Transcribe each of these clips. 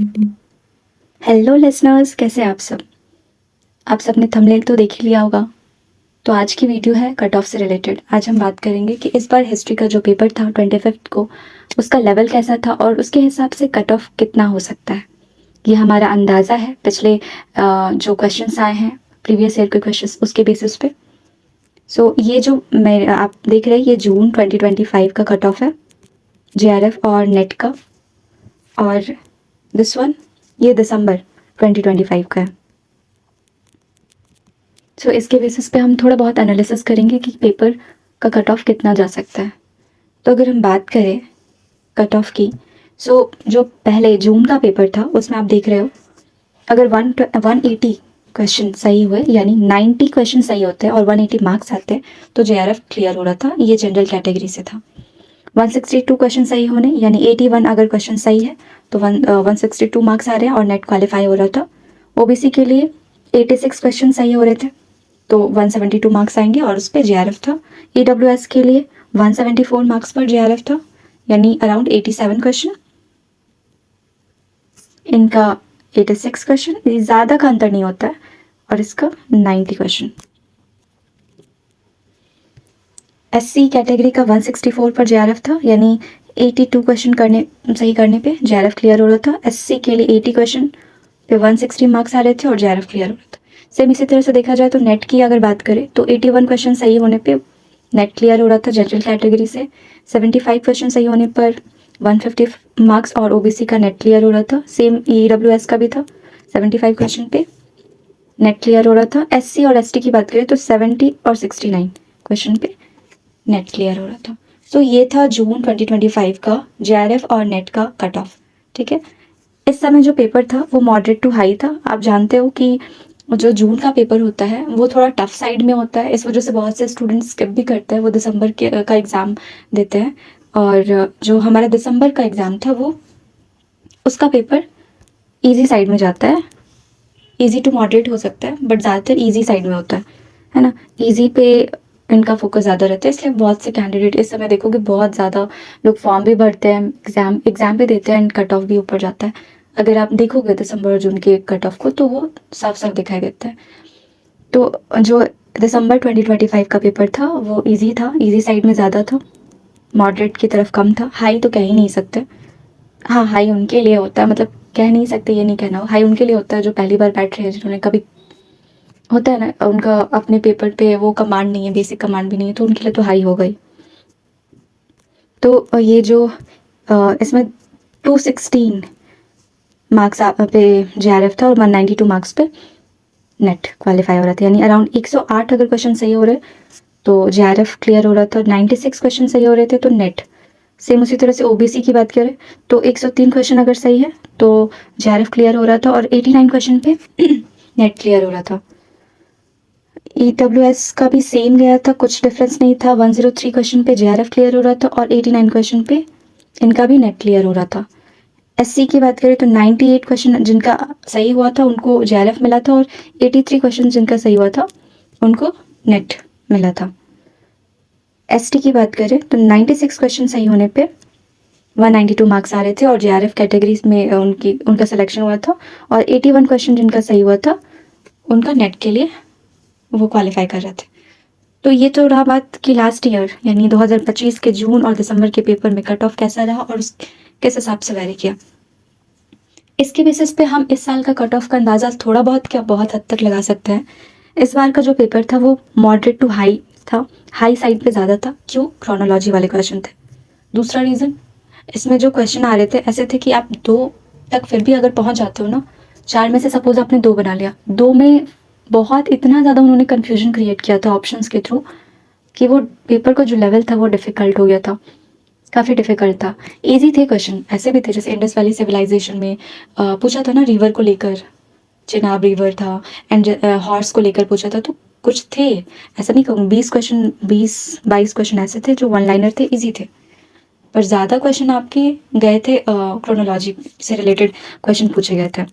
Hello listeners, कैसे आप सब। आप सबने थंबनेल तो देख ही लिया होगा। तो आज की वीडियो है कट ऑफ से रिलेटेड। आज हम बात करेंगे कि इस बार हिस्ट्री का जो पेपर था 25 को, उसका लेवल कैसा था और उसके हिसाब से कट ऑफ कितना हो सकता है। ये हमारा अंदाज़ा है पिछले जो क्वेश्चंस आए हैं, प्रीवियस ईयर के क्वेश्चंस, उसके बेसिस पे। ये जो आप देख रहे हैं, ये जून 2025 का कट ऑफ है JRF और नेट का। और दिस वन, ये दिसंबर 2025 का है। इसके बेसिस पे हम थोड़ा बहुत एनालिसिस करेंगे कि पेपर का कट ऑफ कितना जा सकता है। तो अगर हम बात करें कट ऑफ की, जो पहले जून का पेपर था उसमें आप देख रहे हो, अगर 180 क्वेश्चन सही हुए, यानी 90 क्वेश्चन सही होते हैं और 180 मार्क्स आते हैं, तो JRF क्लियर हो रहा था। ये जनरल कैटेगरी से था। 162 क्वेश्चन सही होने, यानी 81 अगर क्वेश्चन सही है तो 162 मार्क्स आ रहे हैं और नेट क्वालिफाई हो रहा था। OBC के लिए 86 क्वेश्चन सही हो रहे थे तो 172 मार्क्स आएंगे और उस पर JRF था। EWS के लिए 174 मार्क्स पर JRF था, यानी अराउंड 87 क्वेश्चन। इनका 86 क्वेश्चन, ज़्यादा का अंतर नहीं होता है, और इसका 90 क्वेश्चन। SC कैटेगरी का 164 पर JRF था, यानी 82 क्वेश्चन सही करने पे JRF क्लियर हो रहा था। SC के लिए 80 क्वेश्चन पे 160 मार्क्स आ रहे थे और JRF क्लियर हो रहा था। सेम इसी तरह से देखा जाए तो नेट की अगर बात करें तो 81 क्वेश्चन सही होने पे नेट क्लियर हो रहा था जनरल कैटेगरी से। 75 क्वेश्चन सही होने पर 150 मार्क्स और OBC का नेट क्लियर हो रहा था। सेम EWS का भी था, 75 क्वेश्चन पे नेट क्लियर हो रहा था। SC और ST की बात करें तो 70 और 69 क्वेश्चन पे नेट क्लियर हो रहा था। ये था जून 2025 का JRF और नेट का कट ऑफ। ठीक है, इस समय जो पेपर था वो मॉडरेट टू हाई था। आप जानते हो कि जो जून का पेपर होता है वो थोड़ा टफ साइड में होता है, इस वजह से बहुत से स्टूडेंट्स स्किप भी करते हैं, वो दिसंबर का एग्ज़ाम देते हैं। और जो हमारा दिसंबर का एग्ज़ाम था वो, उसका पेपर इजी साइड में जाता है। इजी टू मॉडरेट हो सकता है, बट ज़्यादातर इजी साइड में होता है ना। इजी पे इनका फोकस ज़्यादा रहता है, इसलिए बहुत से कैंडिडेट इस समय देखोगे बहुत ज़्यादा लोग फॉर्म भी भरते हैं, एग्ज़ाम भी देते हैं एंड कट ऑफ भी ऊपर जाता है। अगर आप देखोगे दिसंबर और जून के कट ऑफ को तो वो साफ साफ दिखाई देता है। तो जो दिसंबर 2025 का पेपर था वो इजी था, इजी साइड में ज़्यादा था, मॉडरेट की तरफ कम था। हाई तो कह ही नहीं सकते। हाँ, हाई उनके लिए होता है, मतलब कह नहीं सकते, ये नहीं कहना, हाई उनके लिए होता है जो पहली बार बैठ रहे हैं, जिन्होंने कभी, होता है ना, उनका अपने पेपर पे वो कमांड नहीं है, बेसिक कमांड भी नहीं है, तो उनके लिए तो हाई हो गई। तो ये जो इसमें 216 मार्क्स पे JRF था और 192 मार्क्स पे नेट क्वालिफाई हो रहा था, यानी अराउंड 108 अगर क्वेश्चन सही हो रहे तो JRF क्लियर हो रहा था। 96 क्वेश्चन सही हो रहे थे तो नेट। सेम उसी तरह से OBC की बात करें तो 103 क्वेश्चन अगर सही है तो JRF क्लियर हो रहा था और 89 क्वेश्चन पे नेट क्लियर हो रहा था। EWS का भी सेम गया था, कुछ डिफरेंस नहीं था। 103 क्वेश्चन पे JRF क्लियर हो रहा था और 89 क्वेश्चन पे इनका भी नेट क्लियर हो रहा था। SC की बात करें तो 98 क्वेश्चन जिनका सही हुआ था उनको JRF मिला था और 83 क्वेश्चन जिनका सही हुआ था उनको नेट मिला था। ST की बात करें तो 96 क्वेश्चन सही होने पे 192 मार्क्स आ रहे थे और JRF कैटेगरीज में उनका सिलेक्शन हुआ था और 81 क्वेश्चन जिनका सही हुआ था उनका नेट के लिए वो क्वालिफाई कर रहे थे। तो ये तो रहा बात कि लास्ट ईयर यानी 2025 के जून और दिसंबर के पेपर में कट ऑफ कैसा रहा और किस हिसाब से वेरी किया। इसके बेसिस पे हम इस साल का कट ऑफ का अंदाज़ा थोड़ा बहुत क्या बहुत हद तक लगा सकते हैं। इस बार का जो पेपर था वो मॉडरेट टू हाई था, हाई साइड पे ज़्यादा था। क्यों? क्रोनोलॉजी वाले क्वेश्चन थे। दूसरा रीज़न, इसमें जो क्वेश्चन आ रहे थे ऐसे थे कि आप 2 तक फिर भी अगर पहुंच जाते हो ना, 4 में से सपोज आपने 2 बना लिया, 2 में बहुत इतना ज़्यादा उन्होंने कन्फ्यूजन क्रिएट किया था ऑप्शंस के थ्रू कि वो पेपर का जो लेवल था वो डिफ़िकल्ट हो गया था, काफ़ी डिफ़िकल्ट था। ईजी थे क्वेश्चन, ऐसे भी थे जैसे इंडस वैली सिविलाइजेशन में पूछा था ना, रिवर को लेकर, चिनाब रिवर था एंड हॉर्स को लेकर पूछा था, तो कुछ थे, ऐसा नहीं कहूँ, 20-22 क्वेश्चन ऐसे थे जो वन लाइनर थे, ईजी थे। पर ज़्यादा क्वेश्चन आपके गए थे क्रोनोलॉजी से रिलेटेड क्वेश्चन पूछे गए थे।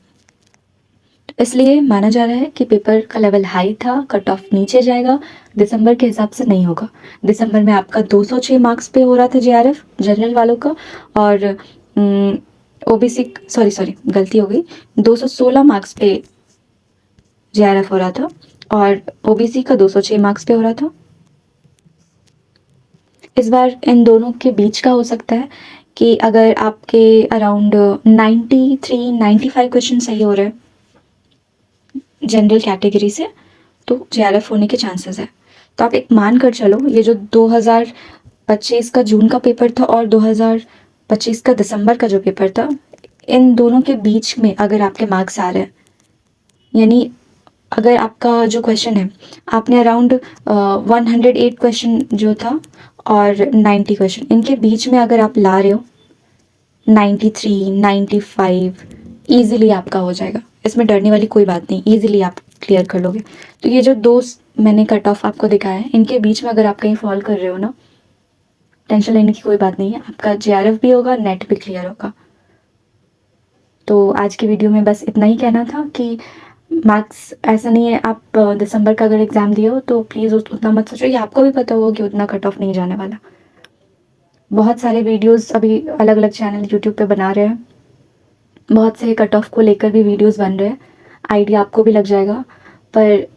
तो इसलिए माना जा रहा है कि पेपर का लेवल हाई था, कट ऑफ नीचे जाएगा, दिसंबर के हिसाब से नहीं होगा। दिसंबर में आपका 206 मार्क्स पे हो रहा था JRF जनरल वालों का और ओबीसी, सॉरी गलती हो गई, 216 मार्क्स पे जेआरएफ हो रहा था और ओबीसी का 206 मार्क्स पे हो रहा था। इस बार इन दोनों के बीच का हो सकता है कि अगर आपके अराउंड 93-95 क्वेश्चन सही हो रहे हैं जनरल कैटेगरी से, तो जेआरएफ होने के चांसेस है। तो आप एक मान कर चलो, ये जो 2025 का जून का पेपर था और 2025 का दिसंबर का जो पेपर था, इन दोनों के बीच में अगर आपके मार्क्स आ रहे हैं, यानी अगर आपका जो क्वेश्चन है, आपने अराउंड 108 क्वेश्चन जो था और 90 क्वेश्चन, इनके बीच में अगर आप ला रहे हो 93, 95, ईजिली आपका हो जाएगा। इसमें डरने वाली कोई बात नहीं, ईजिली आप क्लियर कर लोगे। तो ये जो दो मैंने कट ऑफ आपको दिखाया है, इनके बीच में अगर आप कहीं फॉल कर रहे हो ना, टेंशन लेने की कोई बात नहीं है, आपका जेआरएफ भी होगा, नेट भी क्लियर होगा। तो आज की वीडियो में बस इतना ही कहना था कि मार्क्स ऐसा नहीं है, आप दिसंबर का अगर एग्ज़ाम दिए हो तो प्लीज़ उतना मत सोचो, ये आपको भी पता होगा कि उतना कट ऑफ नहीं जाने वाला। बहुत सारे वीडियोस अभी अलग अलग चैनल यूट्यूब पे बना रहे हैं, बहुत से कट ऑफ को लेकर भी वीडियोस बन रहे हैं, आइडिया आपको भी लग जाएगा। पर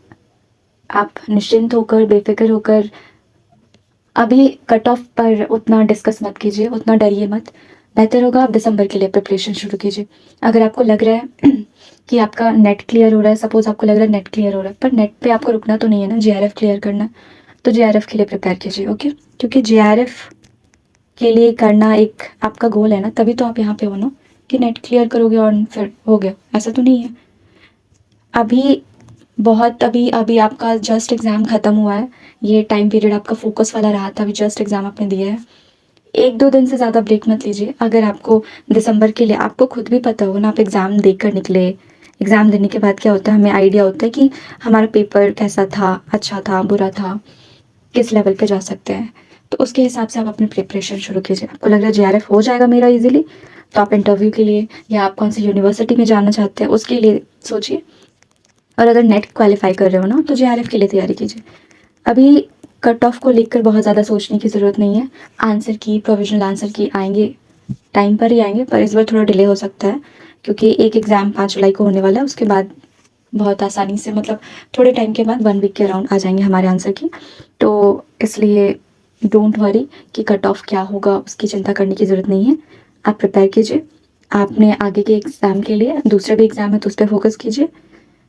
आप निश्चिंत होकर, बेफिक्र होकर अभी कट ऑफ पर उतना डिस्कस मत कीजिए, उतना डरिए मत। बेहतर होगा आप दिसंबर के लिए प्रिपरेशन शुरू कीजिए। अगर आपको लग रहा है कि आपका नेट क्लियर हो रहा है, सपोज आपको लग रहा है नेट क्लियर हो रहा है, पर नेट पे आपको रुकना तो नहीं है ना, जेआरएफ क्लियर करना है, तो जेआरएफ के लिए प्रिपेयर कीजिए। ओके, क्योंकि जेआरएफ के लिए करना एक आपका गोल है ना, तभी तो आप यहाँ पे हो ना, कि नेट क्लियर करोगे और फिर हो गया, ऐसा तो नहीं है। अभी बहुत अभी अभी आपका जस्ट एग्ज़ाम ख़त्म हुआ है, ये टाइम पीरियड आपका फोकस वाला रहा था, अभी जस्ट एग्ज़ाम आपने दिया है, 1-2 दिन से ज़्यादा ब्रेक मत लीजिए। अगर आपको दिसंबर के लिए, आपको खुद भी पता होगा ना, आप एग्ज़ाम देकर निकले, एग्ज़ाम देने के बाद क्या होता है, हमें आइडिया होता है कि हमारा पेपर कैसा था, अच्छा था, बुरा था, किस लेवल पे जा सकते हैं। तो उसके हिसाब से आप अपनी प्रिपरेशन शुरू कीजिए। आपको लग रहा है जेआरएफ हो जाएगा मेरा ईजिली, तो आप इंटरव्यू के लिए या आप कौन सी यूनिवर्सिटी में जाना चाहते हैं उसके लिए सोचिए। और अगर नेट क्वालिफाई कर रहे हो ना, तो जेआरएफ के लिए तैयारी कीजिए। अभी कट ऑफ को लेकर बहुत ज़्यादा सोचने की ज़रूरत नहीं है। आंसर की, प्रोविजनल आंसर की आएंगे, टाइम पर ही आएंगे, पर इस बार थोड़ा डिले हो सकता है क्योंकि एक एग्ज़ाम 5 जुलाई को होने वाला है, उसके बाद बहुत आसानी से, मतलब थोड़े टाइम के बाद 1 वीक के अराउंड आ जाएंगे हमारे आंसर की। तो इसलिए डोंट वरी कि कट ऑफ क्या होगा, उसकी चिंता करने की ज़रूरत नहीं है। आप प्रिपेयर कीजिए, आपने आगे के एग्ज़ाम के लिए, दूसरे भी एग्ज़ाम है तो उस पर फोकस कीजिए।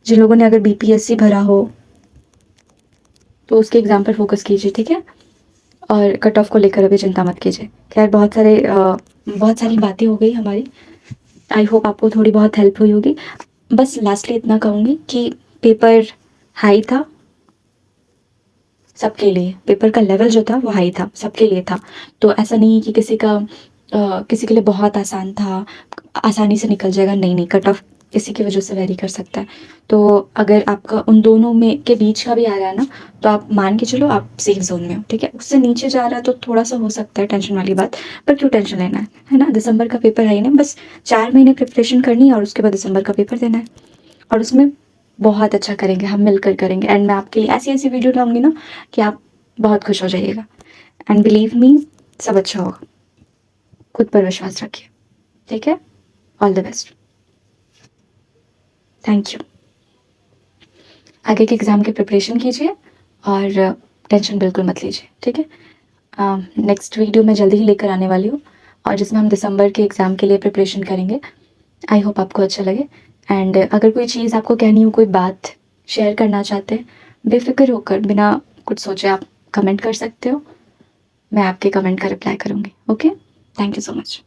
जिन लोगों ने अगर बीपीएससी भरा हो तो उसके एग्ज़ाम पर फोकस कीजिए, ठीक है। और कट ऑफ को लेकर अभी चिंता मत कीजिए। खैर, बहुत सारी बातें हो गई हमारी, आई होप आपको थोड़ी बहुत हेल्प हुई होगी। बस लास्टली इतना कहूँगी कि पेपर हाई था सबके लिए, पेपर का लेवल जो था वो हाई था, सबके लिए था। तो ऐसा नहीं कि किसी के लिए बहुत आसान था, आसानी से निकल जाएगा, नहीं, कट ऑफ किसी की वजह से वेरी कर सकता है। तो अगर आपका उन दोनों में के बीच का भी आ रहा है ना, तो आप मान के चलो आप सेफ जोन में हो, ठीक है। उससे नीचे जा रहा है तो थोड़ा सा हो सकता है टेंशन वाली बात, पर क्यों टेंशन लेना है ना। दिसंबर का पेपर है ही नहीं, बस 4 महीने प्रिपरेशन करनी है और उसके बाद दिसंबर का पेपर देना है, और उसमें बहुत अच्छा करेंगे, हम मिलकर करेंगे। एंड मैं आपके लिए ऐसी ऐसी वीडियो लाऊंगी ना कि आप बहुत खुश हो जाइएगा। एंड बिलीव मी, सब अच्छा होगा। खुद पर विश्वास रखिए, ठीक है। All the best, thank you. आगे के एग्ज़ाम की प्रिपरेशन कीजिए और टेंशन बिल्कुल मत लीजिए, ठीक है। नेक्स्ट वीडियो मैं जल्दी ही लेकर आने वाली हूँ, और जिसमें हम दिसंबर के एग्ज़ाम के लिए प्रिपरेशन करेंगे। आई होप आपको अच्छा लगे। एंड अगर कोई चीज़ आपको कहनी हो, कोई बात शेयर करना चाहते हैं, बेफिक्र होकर, बिना कुछ सोचे आप कमेंट कर सकते हो। मैं आपके कमेंट का रिप्लाई करूँगी। Okay, thank you so much.